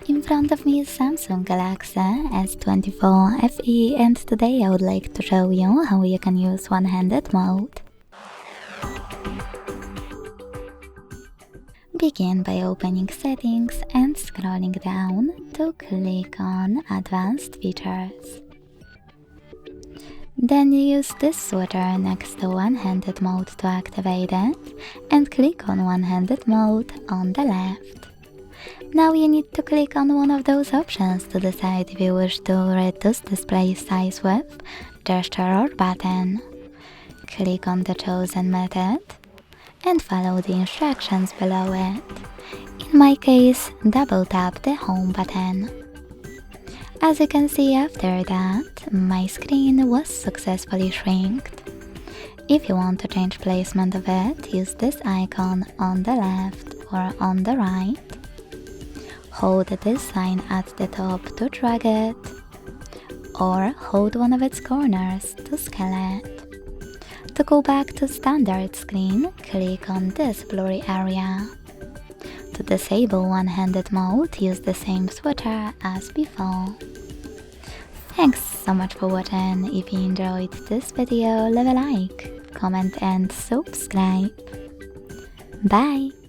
In front of me is Samsung Galaxy S24 FE, and today I would like to show you how you can use one-handed mode. Begin by opening Settings and scrolling down to click on Advanced Features. Then use this switcher next to one-handed mode to activate it and click on one-handed mode on the left. Now you need to click on one of those options to decide if you wish to reduce display size with gesture or button. Click on the chosen method and follow the instructions below it. In my case, double tap the home button. As you can see after that, my screen was successfully shrinked. If you want to change placement of it, use this icon on the left or on the right. Hold this sign at the top to drag it, or hold one of its corners to scale it. To go back to standard screen, click on this blurry area. To disable one-handed mode, use the same switcher as before. Thanks so much for watching. If you enjoyed this video, leave a like, comment and subscribe. Bye!